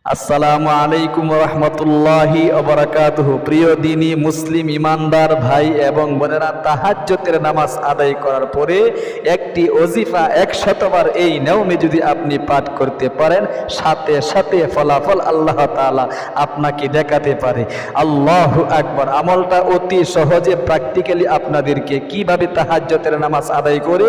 আসসালামু আলাইকুম রহমতুল্লাহি ওবারাকাতুহু। প্রিয় দিনী মুসলিম ইমানদার ভাই এবং বোনেরা, তাহাজ্জুদের নামাজ আদায় করার পরে একটি ওজিফা 100বার এই নিয়মে যদি আপনি পাঠ করতে পারেন, সাথে সাথে ফলাফল আল্লাহ তাআলা আপনাকে দেখাতে পারে। আল্লাহু আকবার। আমলটা অতি সহজে প্র্যাকটিক্যালি আপনাদেরকে কিভাবে তাহাজ্জুদের নামাজ আদায় করে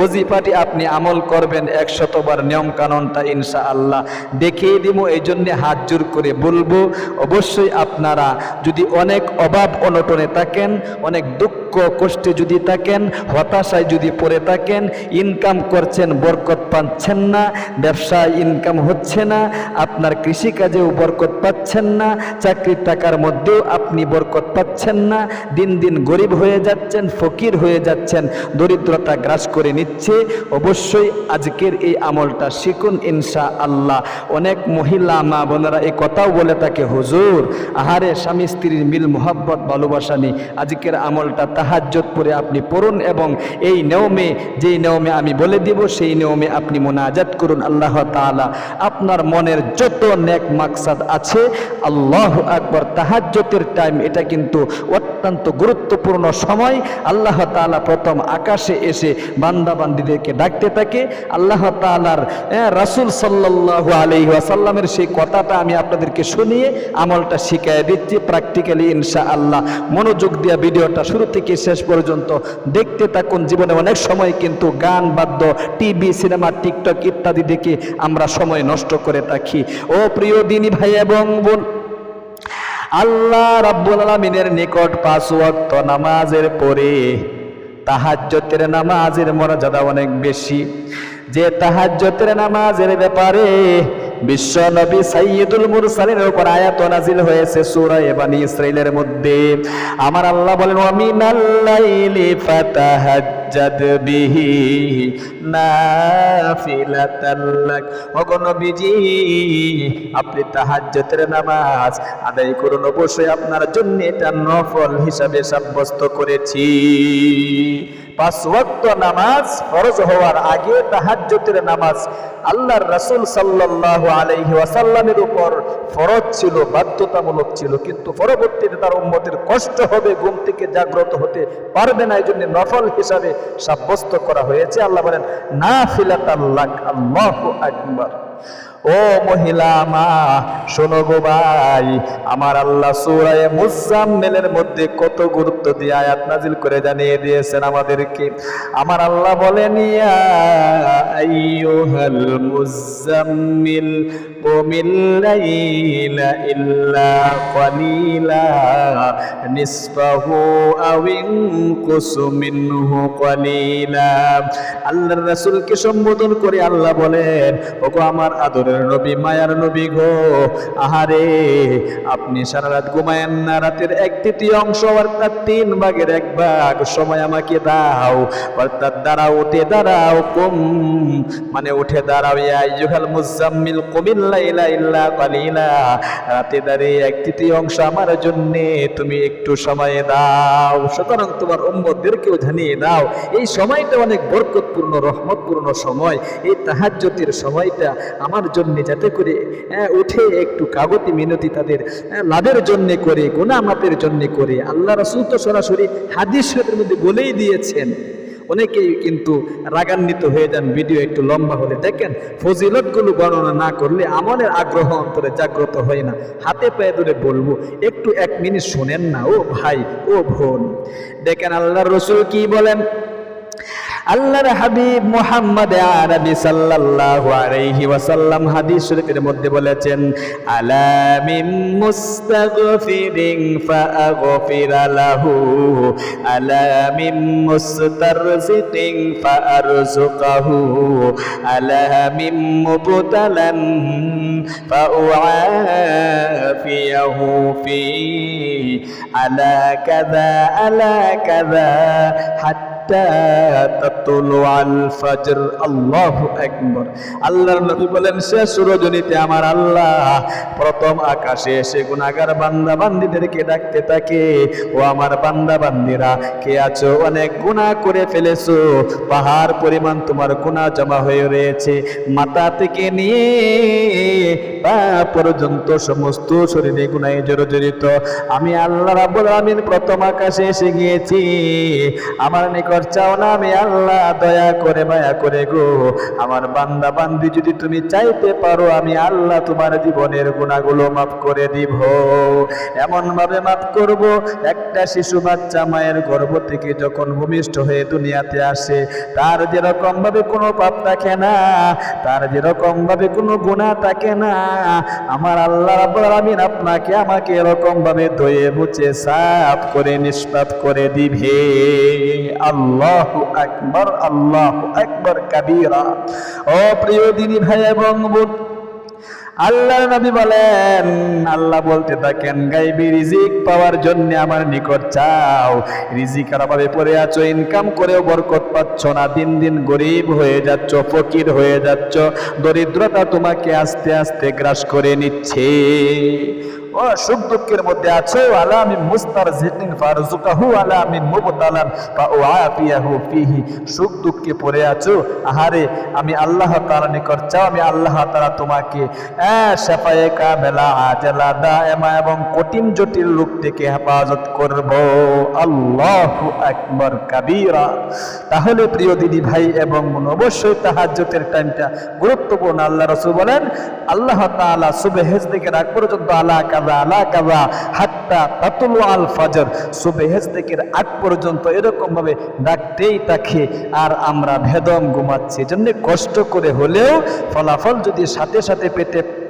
ওজিফাটি আপনি আমল করবেন 100বার নিয়ম কানুনটা ইনশাআল্লাহ দেখিয়ে দিব। এই জন্য হাত জোর করে বলবো, অবশ্যই আপনারা যদি অনেক অভাব অনটনে থাকেন, অনেক দুঃখ কষ্টে যদি থাকেন, হতাশায় যদি পড়ে থাকেন, ইনকাম করছেন বরকত পাচ্ছেন না, ব্যবসায় ইনকাম হচ্ছে না, আপনার কৃষিকাজেও বরকত পাচ্ছেন না, চাকরির টাকার মধ্যেও আপনি বরকত পাচ্ছেন না, দিন দিন গরিব হয়ে যাচ্ছেন, ফকির হয়ে যাচ্ছেন, দরিদ্রতা গ্রাস করে নিচ্ছে, অবশ্যই আজকের এই আমলটা শিখুন ইনশাআল্লাহ। অনেক মহিলা মা বোনেরা এই কথাও বলে থাকে, হুজুর আহারে স্বামী স্ত্রীর মিল মোহাব্বত ভালোবাসা নেই। আজকের আমলটা তাহাজ্জুদ পড়ে আপনি পড়ুন এবং এই নিয়মে, যেই নিয়মে আমি বলে দিব সেই নিয়মে আপনি মুনাজাত করুন। আল্লাহ তাআলা আপনার মনের যত নেক মাকসাদ আছে, আল্লাহু আকবার। তাহাজ্জুদের টাইম এটা কিন্তু অত্যন্ত গুরুত্বপূর্ণ সময়। আল্লাহ তাআলা প্রথম আকাশে এসে বান্দা বান্দীদেরকে ডাকতে থাকে। আল্লাহ তাআলার রাসূল সাল্লাল্লাহু আলাইহি ওয়াসাল্লামের সেই কথাটা আমি আপনাদেরকে শুনিয়ে আমলটা শিখিয়ে দিচ্ছি প্র্যাকটিক্যালি ইনশাআল্লাহ। মনোযোগ দিয়ে ভিডিওটা শুরু থেকে শেষ পর্যন্ত দেখতে থাকুন। জীবনে অনেক সময় কিন্তু গান বাদ্য, টিভি, সিনেমা, টিকটক ইত্যাদি দেখে আমরা সময় নষ্ট করে থাকি। ও প্রিয় দিনী ভাই এবং বোন, আল্লাহ রাব্বুল আলামিনের নিকট 5 ওয়াক্ত নামাজের পরে তাহাজ্জুদের নামাজের মর্যাদা অনেক বেশি। যে তাহাজ্জুদের নামাজের ব্যাপারে বিশ্ব নবী সাইয়্যিদুল মুরসালিনের উপর আয়াত নাযিল হয়েছে সূরা বনী ইসরাঈলের মধ্যে। আমার আল্লাহ বলেন, ওয়া মিনাল লাইলি ফাতাহাজ্জাদ বিহি নাফিলাতাল লাক। ওগো নবীজি, আপনি তাহাজ্জুদের নামাজ আদায় করুন, অবশ্যই আপনার জন্য এটা নফল হিসাবে সাব্যস্ত করেছি। 5 ওয়াক্ত নামাজ ফরজ হওয়ার আগে তাহাজ্জুদের নামাজ আল্লাহর রাসূল সাল্লাল্লাহু আলাইহি ওয়াসাল্লামের উপর ফরজ ছিল, বাধ্যতামূলক ছিল, কিন্তু পরবর্তীতে তার উম্মতের কষ্ট হবে, ঘুম থেকে জাগ্রত হতে পারবে না, এই জন্য নফল হিসাবে সাব্যস্ত করা হয়েছে। আল্লাহ বলেন নাফিলাতাল লাক। আল্লাহু আকবার। ও মহিলা মা শোনো গো ভাই, আমার আল্লাহ সূরা মুজাম্মিলের মধ্যে কত গুরুত্ব দিয়ে আয়াত নাযিল করে জানিয়ে দিয়েছেন আমাদেরকে। আমার আল্লাহ বলেন, ইয়া আইয়ুহাল মুজাম্মিল কুমিল লাইলা ইল্লা কালিলা নিসফাহু আও ইনকুস মিনহু কালিলা। আল্লাহর রাসূলকে সম্বোধন করে আল্লাহ বলেন, ওগো আমার আদরের নবী, মায়ার নবী গো, আহারে আপনি সারা রাত ঘুমায়েন না, রাতের 1/3 অংশ অর্থাৎ 3 ভাগের 1 ভাগ সময় আমাকে দাও, অর্থাৎ দাঁড়াও, উঠে দাঁড়াও, মানে উঠে দাঁড়াও। ইয়া আইয়ুহাল মুজাম্মিল কুমিল লাইলা ইল্লা কালিলা, রাতে দাঁড়িয়ে 1/3 অংশ আমার জন্য তুমি একটু সময় দাও। সুতরাং তোমার উম্মতদেরকেও জানিয়ে দাও এই সময়টা অনেক বরকতপূর্ণ, রহমতপূর্ণ সময়। এই তাহাজ্জুদের সময়টা আমার জন্য, যাতে করে উঠে একটু কাগতি মিনতি তাদের লাভের জন্য করে, গুনাহ মাফের জন্য করে। আল্লাহ রাসূল তো সরাসরি হাদিস শরীফের মধ্যে বলেই দিয়েছেন। অনেকেই কিন্তু রাগান্বিত হয়ে যান ভিডিও একটু লম্বা হলে। দেখেন, ফজিলতগুলো বর্ণনা না করলে আমলের আগ্রহ অন্তরে জাগ্রত হয় না। হাতে পায়ে ধরে বলবো, একটু 1 মিনিট শোনেন না ও ভাই ও বোন। দেখেন আল্লাহর রাসূল কি বলেন। আল্লাহর হাবিব মুহাম্মদ আরবি সাল্লাল্লাহু আলাইহি ওয়াসাল্লাম হাদিস শরীফের মধ্যে বলেছেন, আলা মিন মুস্তাগফিরিন ফাআগফিরা লাহু, আলা মিন মুস্তারজিকিন ফাআরযুকাহু, আলা মিন মুবতালান ফাউআফিয়াহু ফি, আলা কাযা হাত্তা হাত্তা তাতুলুআল ফজর। আল্লাহু আকবার। আল্লাহর নবী বলেন শেষ রজনীতে আমার আল্লাহ প্রথম আকাশে এসে গুনাহগার বান্দা বান্দীদেরকে ডাকতে থাকে, ও আমার বান্দা বান্দীরা কে আছো, অনেক গুনাহ করে ফেলেছো, পাহাড় পরিমাণ তোমার গুনাহ জমা হয়ে রয়েছে, মাথা থেকে নিয়ে পা পর্যন্ত সমস্ত শরীরে গুনাহে জর্জরিত। আমি আল্লাহ রাব্বুল আলামিন প্রথম আকাশে এসে গিয়েছি, আমার নিকট চাও না আমি আল্লাহ দয়া করে মায়া করে গো আমার বান্দা বান্দি যদি তুমি চাইতে পারো আমি আল্লাহ তোমার জীবনের গুনাহগুলো মাফ করে দিব। এমন ভাবে মাফ করব, একটা শিশু বাচ্চা মায়ের গর্ভ থেকে যখন ভূমিষ্ঠ হয়ে দুনিয়াতে আসে তার যেরকম ভাবে কোনো পাপ থাকে না, তার যেরকম ভাবে কোনো গুনাহ থাকে না, আমার আল্লাহ রাব্বুল আলামিন আপনাকে আমাকে এরকম ভাবে ধুয়ে মুছে সাফ করে নিষ্পাপ করে দিবে। আল্লাহু আকবার, আল্লাহু আকবার কাবীরা। ও প্রিয় দিনী ভাই এবং বোন, আল্লাহর নবী বলেন, আল্লাহ বলতে থাকেন গায়বী রিজিক পাওয়ার জন্য আমার নিকট চাও। রিজিকের অভাবে পড়ে আছো, ইনকাম করেও বরকত পাচ্ছ না, দিন দিন গরিব হয়ে যাচ্ছ, ফকির হয়ে যাচ্ছ, দরিদ্রতা তোমাকে আস্তে আস্তে গ্রাস করে নিচ্ছে। ও সুখ দুঃখের মধ্যে আছো, আলা মিন মুস্তারজিকিন ফারজুকাহু আলা মিন মুবতালান ফাউআফিয়াহু ফিহি। সুখ দুঃখে পড়ে আছো, আহারে আমি আল্লাহ তাআলার নিকট চাও, আমি আল্লাহ তাআলা তোমাকে শাফায়ে কামেলা আজালা দায়মা এবং কঠিন জটিল রোগ থেকে হেফাজত করব। আল্লাহু আকবার কাবীরা। তাহলে প্রিয় দিদি ভাই এবং বোন, অবশ্যই তাহাজ্জুদের টাইমটা গুরুত্বপূর্ণ। আল্লাহ রাসূল বলেন আল্লাহ তাআলা সুবহ থেকে রাত পর্যন্ত আলা কাযা হাত্তা তাতুলুআল ফজর, সুবহ থেকে আগ পর্যন্ত এরকম ভাবে ডাকতেই থাকে, আর আমরা ভেদম ঘুমাচ্ছি। এজন্য কষ্ট করে হলেও ফলাফল যদি সাথে সাথে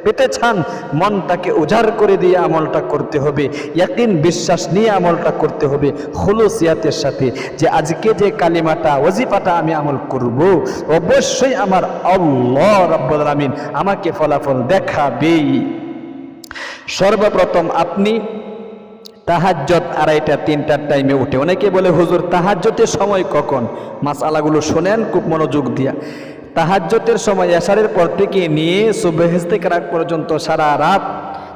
পেতে চান, মনটাকে উজাড় করে দিয়ে আমলটা করতে হবে, ইয়াকিন বিশ্বাস নিয়ে আমলটা করতে হবে, খুলুসিয়াতের সাথে, যে আজকে যে কালিমাটা ওজিফাটা আমি আমল করব, অবশ্যই আমার আল্লাহ রাব্বুল আলামিন আমাকে ফলাফল দেখাবেই। সর্বপ্রথম আপনি তাহাজ্জুদ 2:30-3টার টাইমে উঠে। অনেকে বলে হুজুর তাহাজ্জুদের সময় কখন? মাসআলাগুলো শুনেন খুব মনোযোগ দিয়া। তাহাজ্জুদের সময় এশারের পর থেকে নিয়ে সুবহ থেকে রাত পর্যন্ত সারা রাত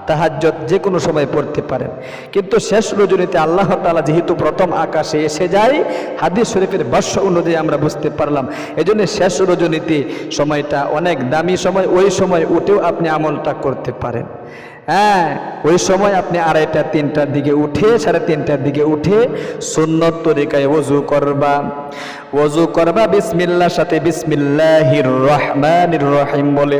তাহাজ্জুদ যে কোনো সময় পড়তে পারেন, কিন্তু শেষ রজনীতে আল্লাহ তাআলা যেহেতু প্রথম আকাশে এসে যায়, হাদিস শরীফের ভাষ্য অনুযায়ী আমরা বুঝতে পারলাম, এজন্য শেষ রজনীতে সময়টা অনেক দামি সময়, ওই সময় উঠেও আপনি আমলটা করতে পারেন। হ্যাঁ, ওই সময় আপনি 2:30-3টার দিকে উঠে, 3:30টার দিকে উঠে সুন্নত তরিকায় ওযু করবা, বিসমিল্লাহর সাথে বিসমিল্লাহির রহমানির রহিম বলে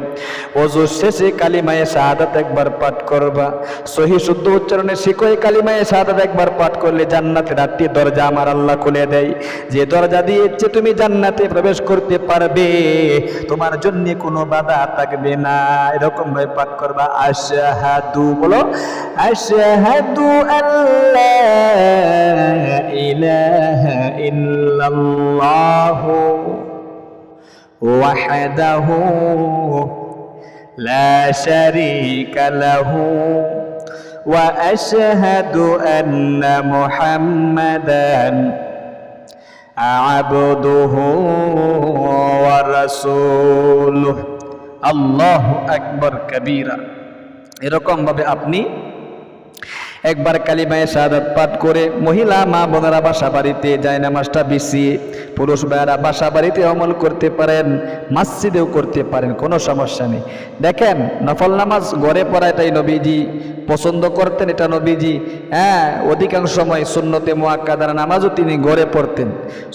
ওযু শেষে কালিমায়ে শাহাদাত একবার পাঠ করবা। সহিহ শুদ্ধ উচ্চারণে শিখো, কালিমায়ে শাহাদাত একবার পাঠ করলে জান্নাতের 8টি দরজা আমার আল্লাহ খুলে দেয়। যে দরজা দিয়ে ইচ্ছে তুমি জান্নাতে প্রবেশ করতে পারবে, তোমার জন্য কোনো বাধা থাকবে না। এরকম ভাবে পাঠ করবা। আশহাদু, বলো আশহাদু আল্লা ইলাহা ইল্লাল্লাহু ওয়াহদাহু লা শারীকা লাহু ওয়া আশহাদু আন্না মুহাম্মাদান আবদুহু ওয়া রাসূলুহু। আল্লাহু আকবার কাবীরা। এরকম ভাবে আপনি একবার কালিমায়ে শাহাদাত পাঠ করে, মহিলা মা বোনেরা বাসা বাড়িতে জায়নামাজটা বিছিয়ে, পুরুষ ভাইয়েরা বাসা বাড়িতে আমল করতে পারেন, মসজিদেও করতে পারেন, কোনো সমস্যা নেই। দেখেন নফল নামাজ ঘরে পড়া এটাই নবীজি পছন্দ করতেন, এটা নবীজি অধিকাংশ সময় সুন্নতে মুআক্কাদার নামাজও তিনি ঘরে পড়তেন।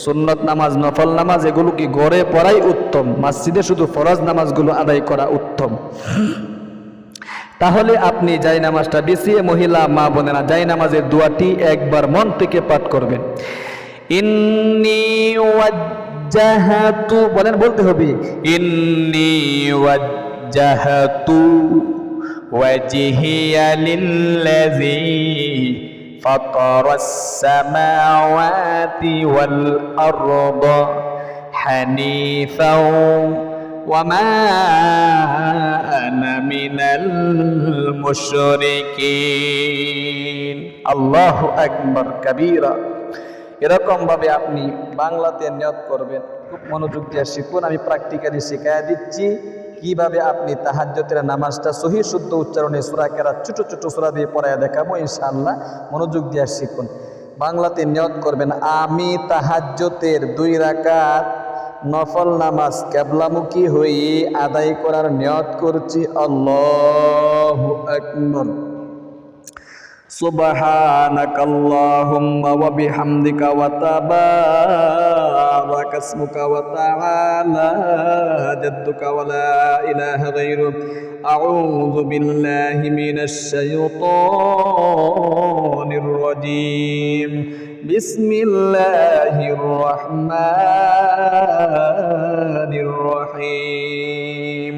সুন্নত নামাজ, নফল নামাজ এগুলো কি ঘরে পড়াই উত্তম, মসজিদে শুধু ফরজ নামাজগুলো আদায় করা উত্তম। তাহলে আপনি জায়নামাজটা বিছিয়ে, মহিলা মা বোনেরা জায়নামাজের দোয়াটি একবার মন থেকে পাঠ করবেন। ইন্নী ওয়াজ্জাহাতু, বলেন, বলতে হবে ইন্নী ওয়াজ্জাহাতু ওয়াজহিয়া লিল্লাযী ফাতারাস সামাওয়াতি ওয়াল আরদা হানিফাও ওয়ামা আনা মিনাল মুশরিকিন। আল্লাহু আকবার কাবীরা। এরকমভাবে আপনি বাংলাতে নিয়ত করবেন। খুব মনোযোগ দিয়ে শিখুন, আমি প্র্যাকটিক্যালি শিখাই দিচ্ছি কিভাবে আপনি তাহাজ্জুদের নামাজটা সহি শুদ্ধ উচ্চারণে সূরা কেরাত ছোট ছোট সূরা দিয়ে পড়ায় দেখাবো ইনশাআল্লাহ। মনোযোগ দিয়ে শিখুন। বাংলাতে নিয়ত করবেন, আমি তাহাজ্জুদের 2 রাকাত নফল নামাজ কিবলামুখী হয়ে আদায় করার নিয়ত করছি। আল্লাহু আকবার। সুবহানাকাল্লাহুম্মা ওয়া বিহামদিকা ওয়া তাবারাকা ইসমুকা ওয়া তাআলা জাদ্দুকা ওয়া লা ইলাহা গায়রুক। আউযু বিল্লাহি মিনাশ শাইতানির রাজীম। বিসমিল্লাহির রাহমানির রহিম।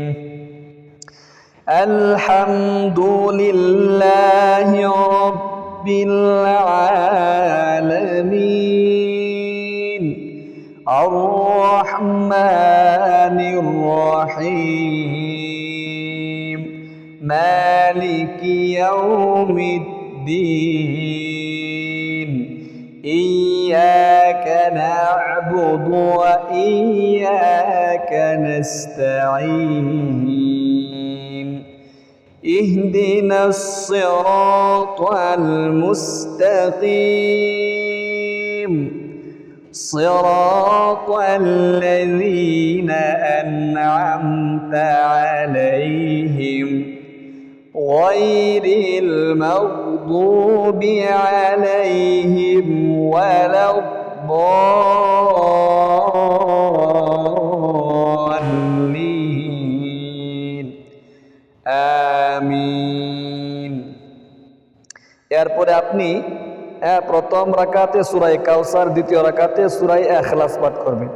আলহামদুলিল্লাহি রাব্বিল আলামিন। আর রহমানির রহিম। মালিকি ইয়াউমিদ্দিন। ইয়্যাকা না'বুদু ওয়া ইয়্যাকা নাস্তাঈন। اهدنا الصراط المستقيم صراط الذين أنعمت عليهم غير المغضوب عليهم ولا الضالين আমিন। এরপরে আপনি প্রথম রাকাতে সূরা কাউসার, দ্বিতীয় রাকাতে সূরা ইখলাস পাঠ করবেন।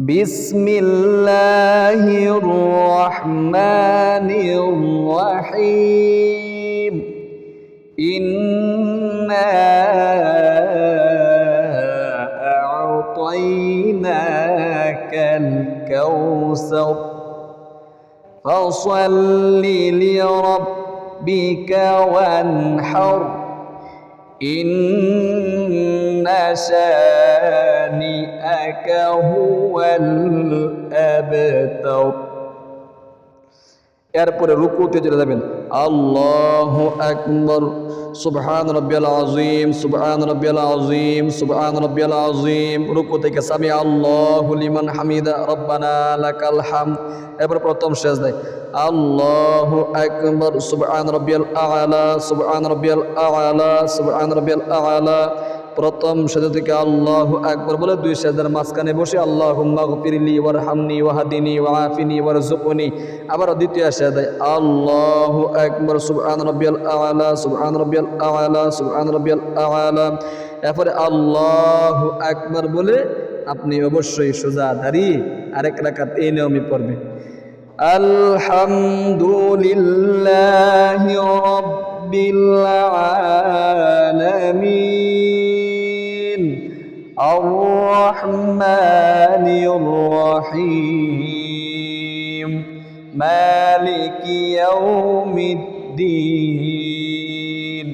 বিসমিল্লাহির রহমানির রহিম। ইন্না আ'তাইনাকাল কাউসার فصل لربك وانحر إن شانئك هو الأبتر। এরপরে রুকুতে চলে যাবেন। আল্লাহু আকবার। সুবহান রাব্বিয়াল আযীম, সুবহান রাব্বিয়াল আযীম, সুবহান রাব্বিয়াল আযীম। রুকু থেকে সামি আল্লাহু লিমান হামিদা, রব্বানা লাকাল হামদ। এরপর প্রথম সিজদায় আল্লাহু আকবার। সুবহান রাব্বিয়াল আ'লা, সুবহান রাব্বিয়াল আ'লা, সুবহান রাব্বিয়াল আ'লা। প্রথম সিজদা থেকে আল্লাহু আকবার বলে 2 সিজদার মাঝখানে বসে আল্লাহুম্মা গফিরলি ওয়ারহামনি ওয়াহদিনি ওয়াআফিনি ওয়ারযুকনি। আবার দ্বিতীয় সিজদায় আল্লাহু আকবার। সুবহান রাব্বিয়াল আ'লা, সুবহান রাব্বিয়াল আ'লা, সুবহান রাব্বিয়াল আ'লা। এরপরে আল্লাহু আকবার বলে আপনি অবশ্যই সোজা দাঁড়িয়ে আরেক রাকাত এই নিয়মে পড়বেন। আলহামদুলিল্লাহি রাব্বিল আলামিন। আর রহমানির রহিম। মালিকি ইয়াউমিদ্দিন।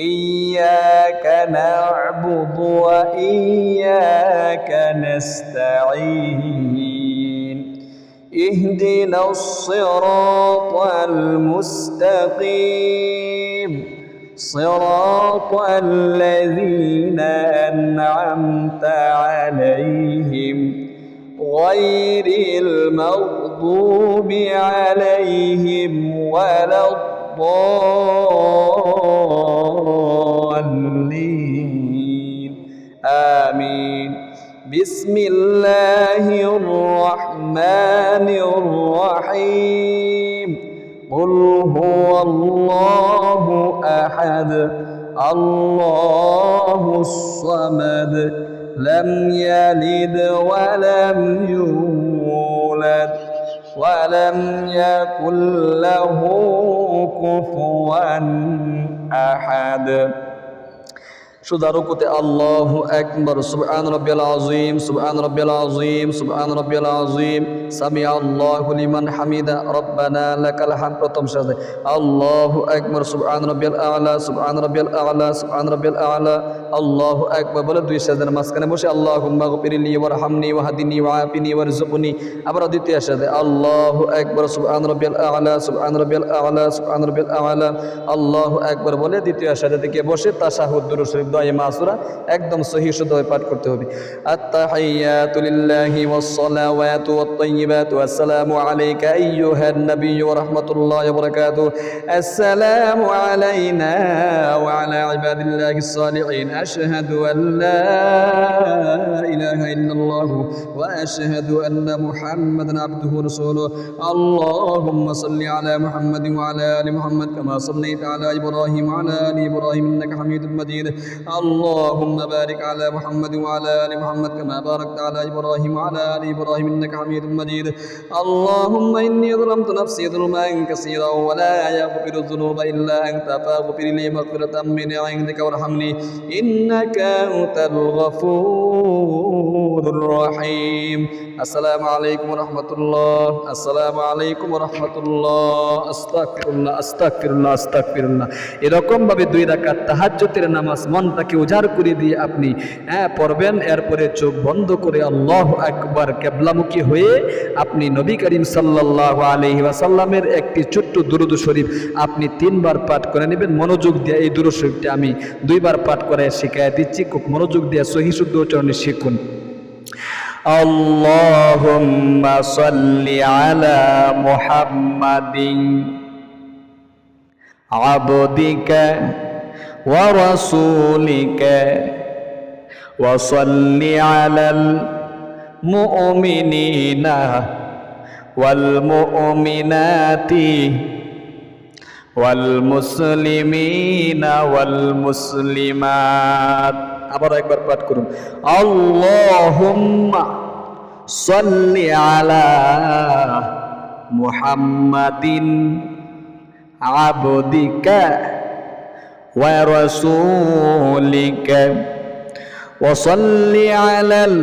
ইয়্যাকা না'বুদু ওয়া ইয়্যাকা নাস্তাঈন। اهدنا الصراط المستقيم صراط الذين أنعمت عليهم غير المغضوب عليهم ولا الضالين آمين. بسم الله الرحمن الرحيم. قل هو الله أحد الله الصمد لم يلد ولم يولد ولم يكن له كفوا أحد. সোজা রুকুতে আল্লাহু আকবার, সুবহান রাব্বিয়াল আযীম, সুবহান রাব্বিয়াল আযীম, সুবহান রাব্বিয়াল আযীম, সামি আল্লাহু লিমান হামিদা, রব্বানা লাকাল হামদ। প্রথম সাজদায় আল্লাহু আকবার, সুবহান রাব্বিয়াল আ'লা, সুবহান রাব্বিয়াল আ'লা, সুবহান রাব্বিয়াল আ'লা, আল্লাহু আকবার বলে দুই সাজদার মাঝখানে বসে আল্লাহুম্মা গফিরলি ওয়ারহামনি ওয়াহদিনি ওয়াআফিনি ওয়ারযুকনি। আবার দ্বিতীয় সাজদায় আল্লাহু আকবার, সুবহান রাব্বিয়াল আ'লা, সুবহান রাব্বিয়াল আ'লা, সুবহান রাব্বিয়াল আ'লা, আল্লাহু আকবার বলে দ্বিতীয় সাজদা থেকে বসে তাশাহুদ দুরূদ শরীফ দোয়া মাসুরা একদম সহিহ শুদ্ধভাবে পাঠ করতে হবে। আত-তাহিয়াতু লিল্লাহি ওয়াস-সালাওয়াতু ওয়াত-তাইয়্যিবাতু, আসসালামু আলাইকা আইয়ুহান নাবিয়্যু ওয়া রাহমাতুল্লাহি ওয়া বারাকাতুহু, আসসালামু আলাইনা ওয়া আলা ইবাদিল্লাহিস সালিহিন, আশহাদু আন লা ইলাহা ইল্লাল্লাহু ওয়া আশহাদু আন্না মুহাম্মাদান আবদুহু ওয়া রাসূলুহু, আল্লাহুম্মা সাল্লি আলা মুহাম্মাদিন ওয়া আলা আলি মুহাম্মাদ কামা সাল্লাইতা আলা ইব্রাহিম ওয়া আলা আলি ইব্রাহিম ইন্নাকা হামিদুম মাজিদ, আল্লাহুম্মা বারিক আলা মুহাম্মাদিন ওয়া আলা আলি মুহাম্মাদ কামা বারাকতা আলা ইব্রাহিম ওয়া আলা আলি ইব্রাহিম ইন্নাকা হামিদুম মাজিদ, আল্লাহুম্মা ইন্নী যালামতু নাফসি যুলমান কাসীরান ওয়া লা ইয়াগফিরু যুনুবা ইল্লা আনতা ফাগফির লি মাগফিরাতাম মিন ইনদিকা ওয়ারহামনি ইন্নাকা আনতাল গফুরুর রহিম। আসসালামু আলাইকুম ওয়া রাহমাতুল্লাহ, আসসালামু আলাইকুম ওয়া রাহমাতুল্লাহ, আস্তাগফিরুল্লাহ, আস্তাগফিরুল্লাহ, আস্তাগফিরুল্লাহ। এরকম ভাবে 2 রাকাত তাহাজ্জুদের নামাজ মনটাকে উজাড় করে দিয়ে আপনি পড়বেন। এরপরে চোখ বন্ধ করে আল্লাহু আকবার কিবলামুখী হয়ে আপনি নবী করিম সাল্লাল্লাহু আলাইহি ওয়াসাল্লামের একটি ছোট্ট দুরূদ শরীফ আপনি 3 বার পাঠ করে নেবেন। মনোযোগ দিয়ে এই দুরূদ শরীফটি আমি 2 বার পাঠ করে শিখিয়ে দিচ্ছি, খুব মনোযোগ দিয়ে সহিহ শুদ্ধ উচ্চারণে শিখুন। আল্লাহুম্মা সাল্লি আলা মুহাম্মাদিন আবদিকা ওয়া রাসূলিকা ওয়া সাল্লি আলাল মুমিনিনা ওয়াল মুমিনাতি ওয়াল মুসলিমিনা ওয়াল মুসলিমাত। আবার একবার পাঠ করুন, আল্লাহুম্মা সাল্লি আলা মুহাম্মাদিন আবদিকা ওয়া রাসূলিকা ওয়া সাল্লি আলাল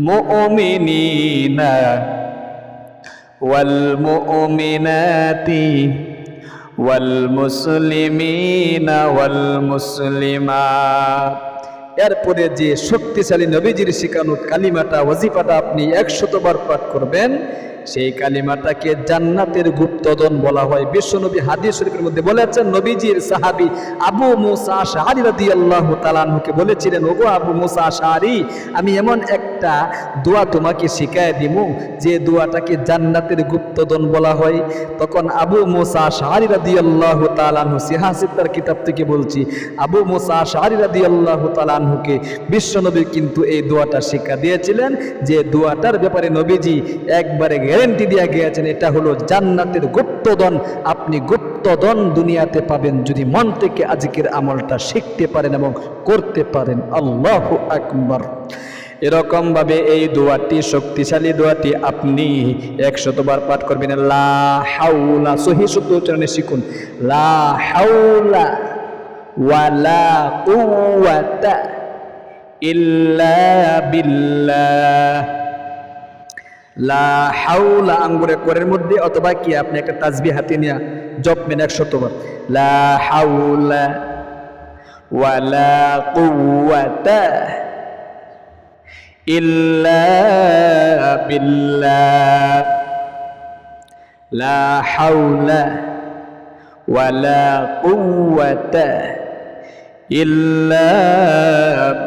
মুমিনিনা ওয়াল মুমিনাতি ওয়াল মুসলিমিনা ওয়াল মুসলিমাত। এরপরে যে শক্তিশালী নবীজির শিখানো কালিমাটা ওয়াজিফাটা আপনি 100 বার পাঠ করবেন, সেই কালিমাটাকে জান্নাতের গুপ্তধন বলা হয়। বিশ্বনবী হাদিস শরীফের মধ্যে বলেছেন, নবীজির সাহাবী আবু মুসা আশআরী রাদিয়াল্লাহু তাআলা আনহুকে বলেছিলেন, ওগো আবু মুসা আশআরী, আমি এমন একটা দোয়া তোমাকে শিখায় দিব যে দোয়াটাকে জান্নাতের গুপ্তধন বলা হয়। তখন আবু মুসা আশআরী রাদিয়াল্লাহু তাআলা আনহু, সিহাসিত্তার কিতাব থেকে বলছি, আবু মুসা আশআরী রাদিয়াল্লাহু তাআলা আনহুকে বিশ্বনবী কিন্তু এই দোয়াটা শিক্ষা দিয়েছিলেন, যে দোয়াটার ব্যাপারে নবীজি একবারে গ্যারান্টি দিয়ে গিয়েছেন, এটা হলো জান্নাতের গুপ্তধন। আপনি গুপ্তধন দুনিয়াতে পাবেন যদি মন থেকে আজকের আমলটা শিখতে পারেন এবং করতে পারেন। আল্লাহু আকবার। এরকম ভাবে এই দোয়াটি, শক্তিশালী দোয়াটি আপনি 100 বার পাঠ করবেন। লা হাওলা, সহিহ শুদ্ধ উচ্চারণে শিখুন, লা হাওলা ওয়ালা কুওয়াতা ইল্লা বিল্লাহ। লা হাওলা আঙ্গুরে কোরের মধ্যে অথবা কি আপনি একটা তাসবিহ হাতে নিয়ে জপবেন 100 বার, লা হাওলা ওয়ালা কুওয়াতা ইল্লা বিল্লাহ, লা হাওলা ওয়ালা কুওয়াতা ইল্লা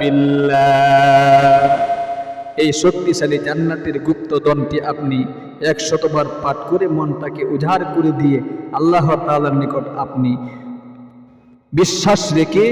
বিল্লাহ। এই শক্তিশালী জান্নাতের গুপ্তধনটি আপনি 100 বার পাঠ করে মনটাকে উজাড় করে দিয়ে আল্লাহ তাআলার নিকট আপনি বিশ্বাস রেখে,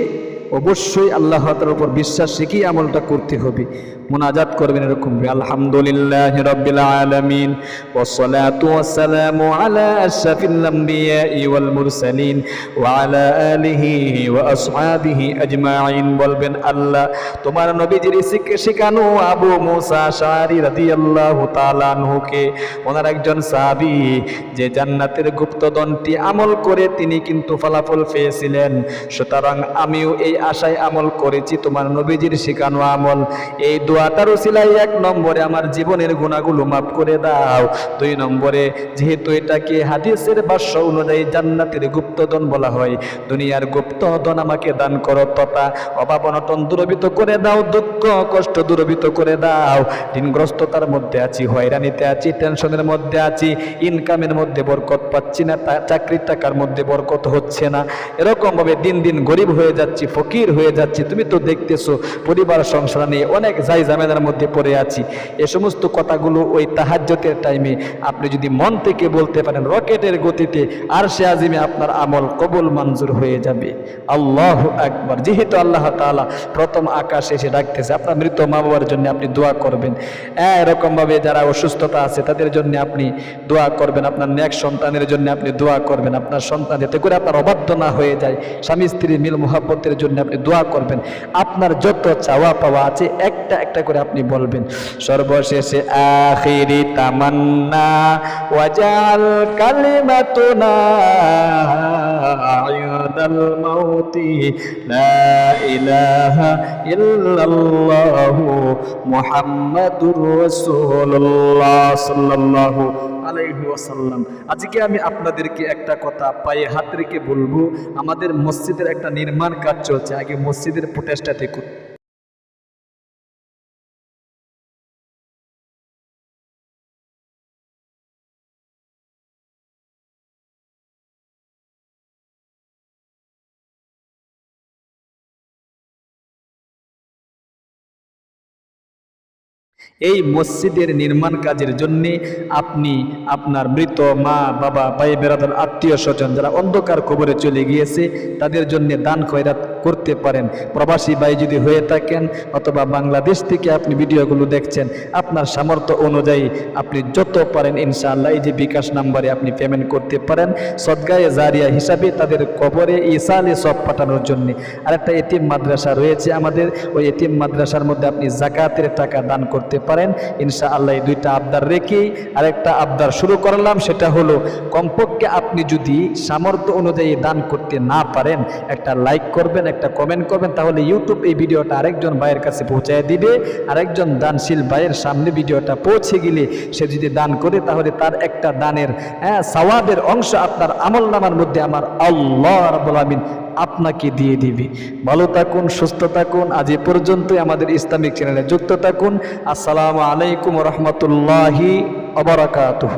অবশ্যই আল্লাহ তাআলার উপর বিশ্বাস রেখেই আমলটা করতে হবে। মুনাজাত করবেন এরকম, আলহামদুলিল্লাহি রাব্বিল আলামিন ওয়াসসালাতু ওয়াসসালামু আলা আশরাফিল আমবিয়াই ওয়াল মুরসালিন ওয়া আলা আলিহি ওয়া আসহাবিহি আজমাইন। বলবেন আল্লাহ তোমার নবীজির শিখানো আবু মুসা আশআরী রাদিয়াল্লাহু তাআলা আনহুকে, ওনার একজন সাহাবী যে জান্নাতের গুপ্তধনটি আমল করে তিনি কিন্তু ফলাফল পেয়েছিলেন, সুতরাং আমিও এই আশায় আমল করেছি তোমার নবীজির শিখানো আমল। এই দোয়াটার উসিলায় 1 নম্বরে আমার জীবনের গুনাহগুলো মাফ করে দাও, 2 নম্বরে যেহেতু এটাকে হাদিসের ভাষ্য অনুযায়ী জান্নাতের গুপ্তধন বলা হয়, দুনিয়ার গুপ্তধন আমাকে দান করো, তথা অভাব অনটন দূরীভূত করে দাও, দুঃখ কষ্ট দূরীভূত করে দাও। ঋণগ্রস্ততার মধ্যে আছি, হয়রানিতে আছি, টেনশনের মধ্যে আছি, ইনকামের মধ্যে বরকত পাচ্ছি না, চাকরির টাকার মধ্যে বরকত হচ্ছে না, এরকম ভাবে দিন দিন গরিব হয়ে যাচ্ছি, ফকির হয়ে যাচ্ছি। তুমি তো দেখতেছো পরিবার সংসার নিয়ে অনেক জাই ঝামেলার মধ্যে পড়ে আছি। এ সমস্ত কথাগুলো ওই তাহাজ্জুদের টাইমে আপনি যদি মন থেকে বলতে পারেন, রকেটের গতিতে আরশে আজিমে আপনার আমল কবুল মঞ্জুর হয়ে যাবে। আল্লাহু আকবার। যেহেতু আল্লাহ তাআলা প্রথম আকাশে এসে ডাকতেছে, আপনার মৃত মা বাবার জন্য আপনি দোয়া করবেন। এরকম ভাবে যারা অসুস্থতা আছে তাদের জন্য আপনি দোয়া করবেন, আপনার নেক সন্তানের জন্য আপনি দোয়া করবেন, আপনার সন্তান যাতে করে আপনার অবাধ্য না হয়ে যায়, স্বামী স্ত্রীর মিল মুহাব্বতের জন্য আপনি দোয়া করবেন। আপনার যত চাওয়া পাওয়া আছে একটা একটা করে আপনি বলবেন। সর্বশেষে আখিরি তামান্না ওয়াজাল কালিমাতুনা ইনদাল মাউতি লা ইলাহা ইল্লাল্লাহু মুহাম্মাদুর রাসূলুল্লাহ সাল্লাল্লাহু আলাইহি ওয়াসাল্লাম। আজকে আমি আপনাদেরকে একটা কথা পায়ে হাত রেখে বলবো, আমাদের মসজিদের একটা নির্মাণ কাজ চলছে, আগে মসজিদের প্রচেষ্টা দেখুন। এই মসজিদের নির্মাণ কাজের জন্য আপনি আপনার মৃত মা বাবা ভাই বেরাদার আত্মীয় স্বজন যারা অন্ধকার কবরে চলে গিয়েছে তাদের জন্য দান খয়রাত করতে পারেন। প্রবাসী ভাই যদি হয়ে থাকেন অথবা বাংলাদেশ থেকে আপনি ভিডিওগুলো দেখছেন, আপনার সামর্থ্য অনুযায়ী আপনি যত পারেন ইনশাআল্লাহ এই যে বিকাশ নাম্বারে আপনি পেমেন্ট করতে পারেন, সদকায়ে জারিয়া হিসাবে তাদের কবরে ইসালে সব পাঠানোর জন্য। আর একটা এতিম মাদ্রাসা রয়েছে আমাদের, ওই এতিম মাদ্রাসার মধ্যে আপনি যাকাতের টাকা দান করতে পারেন ইনশাআল্লাহ। এই 2টা আবদার রেখেই আরেকটা আবদার শুরু করলাম, সেটা হলো কমপক্ষে আপনি যদি সামর্থ্য অনুযায়ী দান করতে না পারেন, একটা লাইক করবেন, একটা কমেন্ট করবেন, তাহলে ইউটিউব এই ভিডিওটা আরেকজন ভাইয়ের কাছে পৌঁছায় দিবে। আরেকজন দানশীল ভাইয়ের সামনে ভিডিওটা পৌঁছে গেলে সে যদি দান করে, তাহলে তার একটা দানের সওয়াবের অংশ আপনার আমলনামার মধ্যে আমার আল্লাহ রাব্বুল আলামিন আপনাকে দিয়ে দিবে। ভালো থাকুন, সুস্থ থাকুন। আজ এ পর্যন্তই। আমাদের ইসলামিক চ্যানেলে যুক্ত থাকুন। আসসালামু আলাইকুম ওয়া রাহমাতুল্লাহি ওয়া বারাকাতুহু।